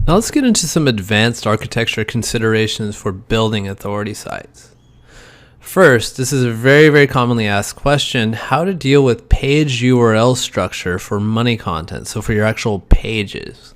Now let's get into some advanced architecture considerations for building authority sites. First, this is a very commonly asked question: how to deal with page URL structure for money content, so for your actual pages.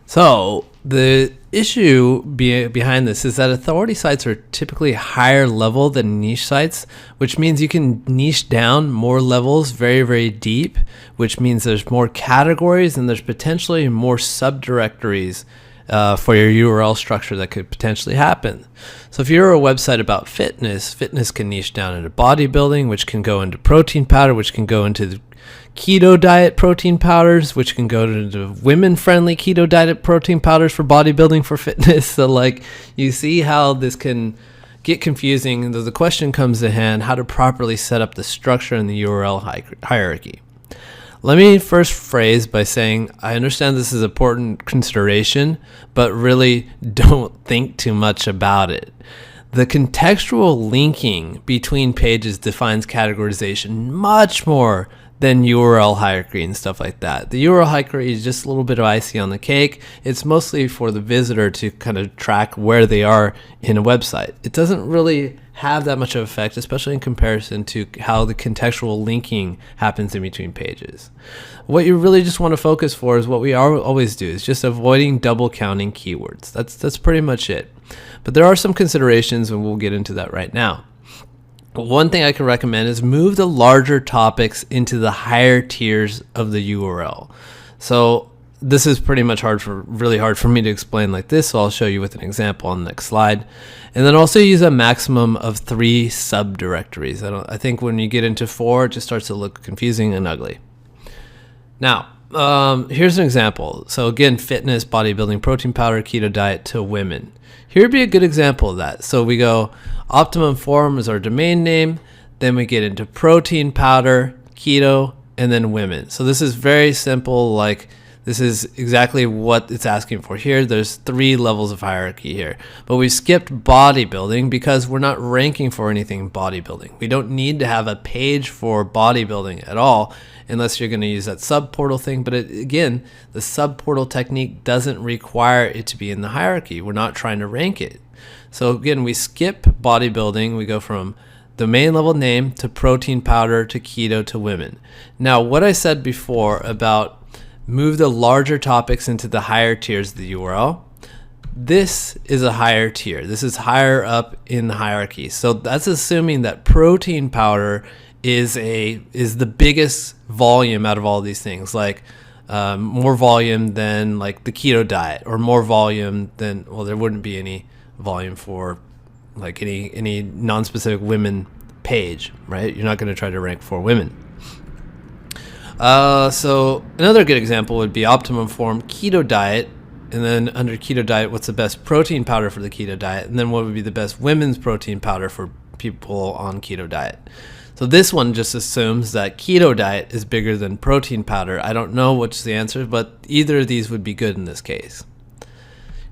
So the issue behind this is that authority sites are typically higher level than niche sites, which means you can niche down more levels very deep, which means there's more categories and there's potentially more subdirectories for your URL structure that could potentially happen. So if you're a website about fitness can niche down into bodybuilding, which can go into protein powder, which can go into the keto diet protein powders, which can go to women-friendly keto diet protein powders for bodybuilding, for fitness. So like, you see how this can get confusing. The question comes to hand: how to properly set up the structure in the URL hierarchy. Let me first phrase by saying I understand this is an important consideration, but really don't think too much about it. The contextual linking between pages defines categorization much more than URL hierarchy and stuff like that. The URL hierarchy is just a little bit of icing on the cake. It's mostly for the visitor to kind of track where they are in a website. It doesn't really have that much of effect, especially in comparison to how the contextual linking happens in between pages. What you really just want to focus for is what we always do, is just avoiding double counting keywords. That's pretty much it. But there are some considerations, and we'll get into that right now. One thing I can recommend is move the larger topics into the higher tiers of the URL. So this is pretty much really hard for me to explain like this, so I'll show you with an example on the next slide. And then also use a maximum of 3 subdirectories. I think when you get into 4, it just starts to look confusing and ugly. Now, here's an example. So again, fitness, bodybuilding, protein powder, keto diet to women. Here would be a good example of that. So we go Optimum Form is our domain name, then we get into protein powder, keto, and then women. So this is very simple. Like, this is exactly what it's asking for here. There's 3 levels of hierarchy here, but we skipped bodybuilding because we're not ranking for anything bodybuilding. We don't need to have a page for bodybuilding at all unless you're going to use that subportal thing. But again, the subportal technique doesn't require it to be in the hierarchy. We're not trying to rank it. So again, we skip bodybuilding. We go from domain level name to protein powder to keto to women. Now, what I said before about move the larger topics into the higher tiers of the URL, this is a higher tier. This is higher up in the hierarchy. So that's assuming that protein powder is the biggest volume out of all these things, like more volume than like the keto diet, or more volume than, well, there wouldn't be any volume for like any non-specific women page, right? You're not going to try to rank for women. So another good example would be Optimum Form keto diet, and then under keto diet, what's the best protein powder for the keto diet, and then what would be the best women's protein powder for people on keto diet. So this one just assumes that keto diet is bigger than protein powder. I don't know which the answer, but either of these would be good in this case.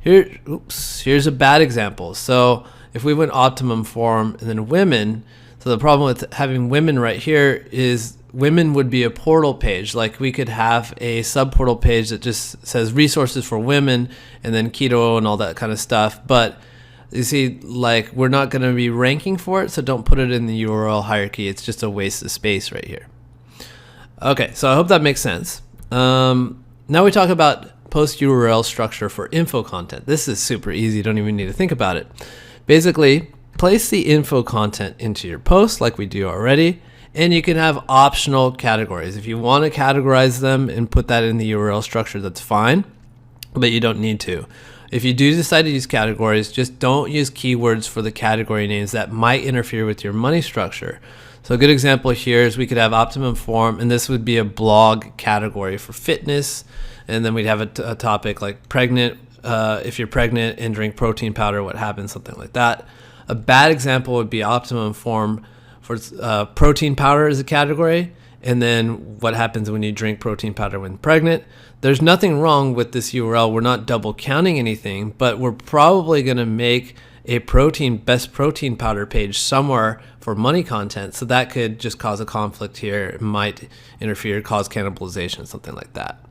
Here's a bad example. So if we went Optimum Form and then women, so the problem with having women right here is women would be a portal page. Like, we could have a subportal page that just says resources for women and then keto and all that kind of stuff. But you see, like, we're not going to be ranking for it, so don't put it in the URL hierarchy. It's just a waste of space right here. Okay, so I hope that makes sense. Now we talk about post URL structure for info content. This is super easy. You don't even need to think about it. Basically, place the info content into your post like we do already, and you can have optional categories. If you want to categorize them and put that in the URL structure, that's fine, but you don't need to. If you do decide to use categories, just don't use keywords for the category names that might interfere with your money structure. So a good example here is we could have Optimum Form, and this would be a blog category for fitness, and then we'd have a topic like pregnant, if you're pregnant and drink protein powder, what happens, something like that. A bad example would be Optimum Form for protein powder as a category, and then what happens when you drink protein powder when pregnant. There's nothing wrong with this URL. We're not double counting anything, but we're probably going to make a best protein powder page somewhere for money content. So that could just cause a conflict here. It might interfere, cause cannibalization, something like that.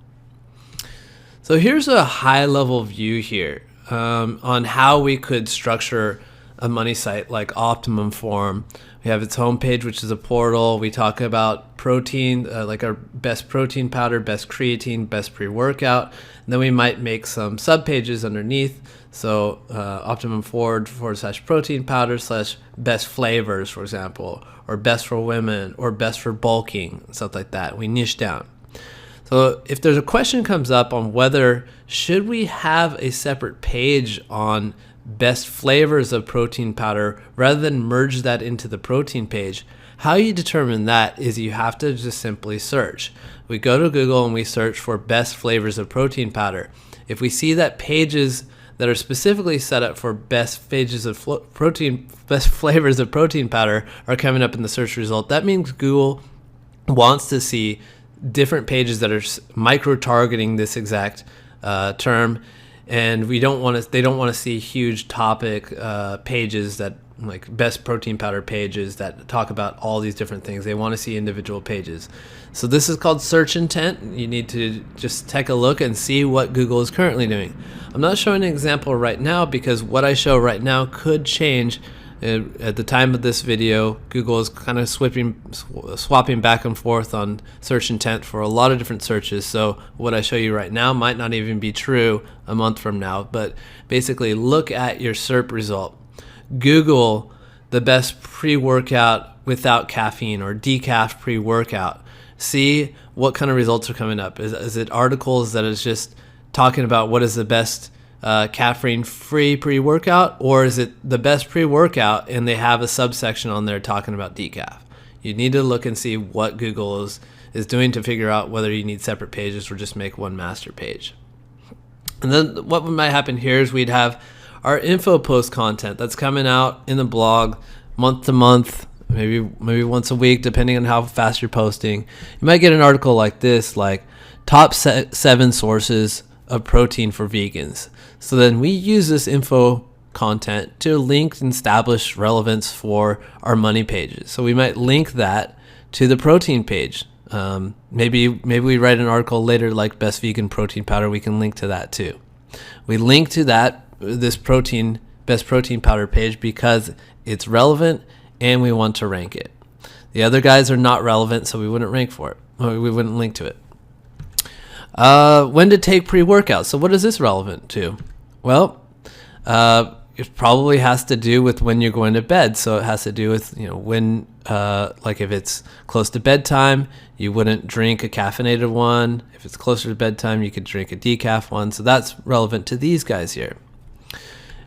So here's a high level view here on how we could structure a money site like Optimum Form. We have its homepage, which is a portal. We talk about protein, like our best protein powder, best creatine, best pre-workout. And then we might make some subpages underneath. So Optimum / protein powder / best flavors, for example, or best for women, or best for bulking, stuff like that. We niche down. So if there's a question comes up on whether should we have a separate page on best flavors of protein powder rather than merge that into the protein page, how you determine that is you have to just simply search. We go to Google and we search for best flavors of protein powder. If we see that pages that are specifically set up for best flavors of protein powder are coming up in the search result, that means Google wants to see different pages that are micro-targeting this exact term, and they don't want to see huge topic pages that like best protein powder pages that talk about all these different things. They want to see individual pages. So this is called search intent. You need to just take a look and see what Google is currently doing. I'm not showing an example right now because what I show right now could change. At the time of this video, Google is kind of swapping back and forth on search intent for a lot of different searches. So what I show you right now might not even be true a month from now. But basically, look at your SERP result. Google the best pre-workout without caffeine or decaf pre-workout. See what kind of results are coming up. Is it articles that is just talking about what is the best caffeine-free pre-workout, or is it the best pre-workout and they have a subsection on there talking about decaf? You need to look and see what Google is doing to figure out whether you need separate pages or just make one master page. And then what might happen here is we'd have our info post content that's coming out in the blog month to month, maybe once a week, depending on how fast you're posting. You might get an article like this, like top 7 sources of protein for vegans. So then we use this info content to link and establish relevance for our money pages. So we might link that to the protein page. Maybe we write an article later like best vegan protein powder. We can link to that too. We link to this best protein powder page because it's relevant and we want to rank it. The other guys are not relevant, so we wouldn't rank for it. Or we wouldn't link to it. When to take pre-workout. So what is this relevant to? Well, it probably has to do with when you're going to bed. So it has to do with, when, like if it's close to bedtime, you wouldn't drink a caffeinated one. If it's closer to bedtime, you could drink a decaf one. So that's relevant to these guys here.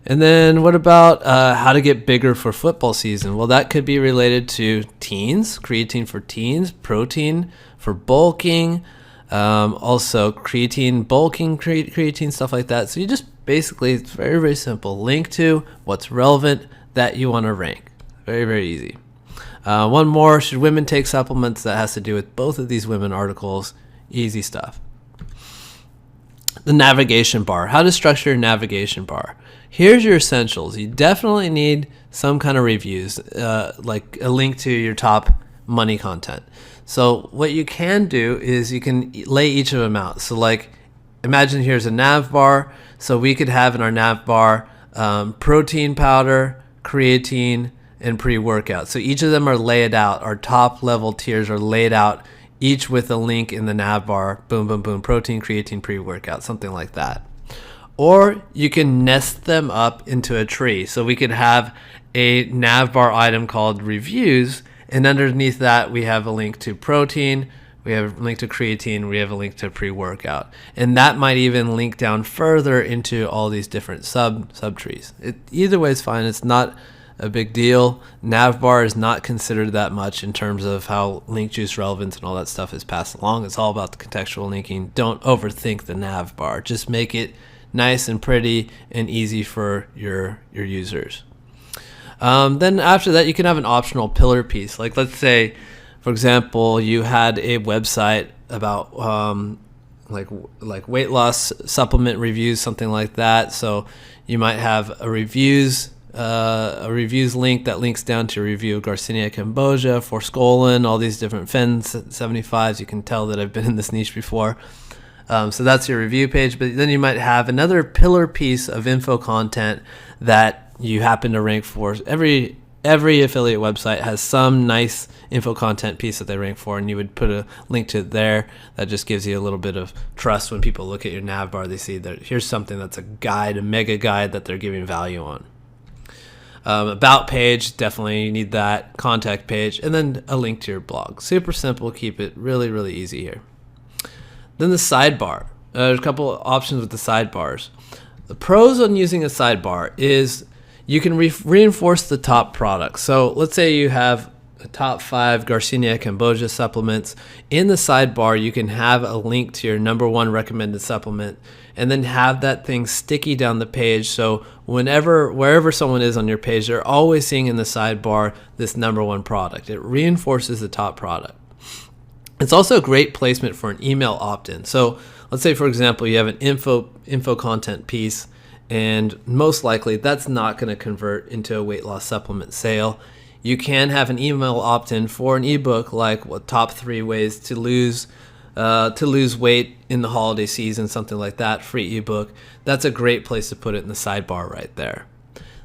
And then what about how to get bigger for football season? Well, that could be related to teens, creatine for teens, protein for bulking, also creatine, bulking, creatine, stuff like that. So you just basically, it's very, very simple. Link to what's relevant that you want to rank. Very, very easy. One more, should women take supplements? That has to do with both of these women articles. Easy stuff. The navigation bar. How to structure your navigation bar. Here's your essentials. You definitely need some kind of reviews, like a link to your top money content. So what you can do is you can lay each of them out. So like, imagine here's a nav bar. So we could have in our nav bar protein powder, creatine, and pre-workout. So each of them are laid out. Our top level tiers are laid out, each with a link in the nav bar. Boom, boom, boom. Protein, creatine, pre-workout, something like that. Or you can nest them up into a tree. So we could have a nav bar item called reviews, and underneath that we have a link to protein, we have a link to creatine, we have a link to pre-workout. And that might even link down further into all these different sub-trees. Either way is fine. It's not a big deal. Navbar is not considered that much in terms of how link juice relevance and all that stuff is passed along. It's all about the contextual linking. Don't overthink the navbar. Just make it nice and pretty and easy for your users. Then after that, you can have an optional pillar piece. Like let's say, for example, you had a website about like weight loss supplement reviews, something like that. So you might have a reviews link that links down to a review of Garcinia Cambogia, Forskolin, all these different FEN 75s. You can tell that I've been in this niche before. So that's your review page, but then you might have another pillar piece of info content that you happen to rank for. Every affiliate website has some nice info content piece that they rank for, and you would put a link to it there. That just gives you a little bit of trust when people look at your nav bar. They see that here's something that's a guide, a mega guide that they're giving value on. About page, definitely you need that. Contact page, and then a link to your blog. Super simple. Keep it really, really easy here. Then the sidebar. There's a couple of options with the sidebars. The pros on using a sidebar is you can reinforce the top products. So let's say you have the top 5 Garcinia Cambogia supplements. In the sidebar, you can have a link to your number 1 recommended supplement, and then have that thing sticky down the page. So wherever someone is on your page, they're always seeing in the sidebar this number 1 product. It reinforces the top product. It's also a great placement for an email opt-in. So let's say, for example, you have an info content piece, and most likely that's not going to convert into a weight loss supplement sale. You can have an email opt-in for an ebook like top 3 ways to lose weight in the holiday season, something like that, free ebook. That's a great place to put it in the sidebar right there.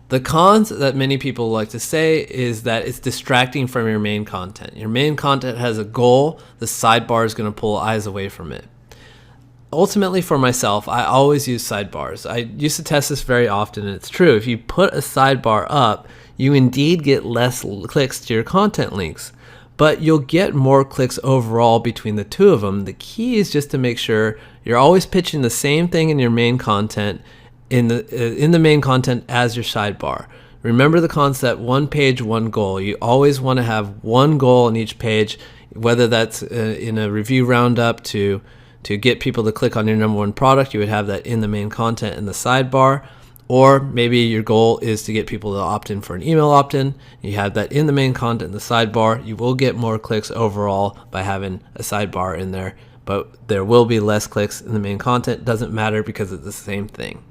The cons that many people like to say is that it's distracting from your main content. Your main content has a goal. The sidebar is going to pull eyes away from it. Ultimately, for myself, I always use sidebars. I used to test this very often, and it's true. If you put a sidebar up, you indeed get less clicks to your content links, but you'll get more clicks overall between the two of them. The key is just to make sure you're always pitching the same thing in your main content, in the main content as your sidebar. Remember the concept, one page, one goal. You always want to have one goal on each page, whether that's in a review roundup to get people to click on your number 1 product. You would have that in the main content in the sidebar, or maybe your goal is to get people to opt in for an email opt-in. You have that in the main content in the sidebar. You will get more clicks overall by having a sidebar in there, but there will be less clicks in the main content. Doesn't matter because it's the same thing.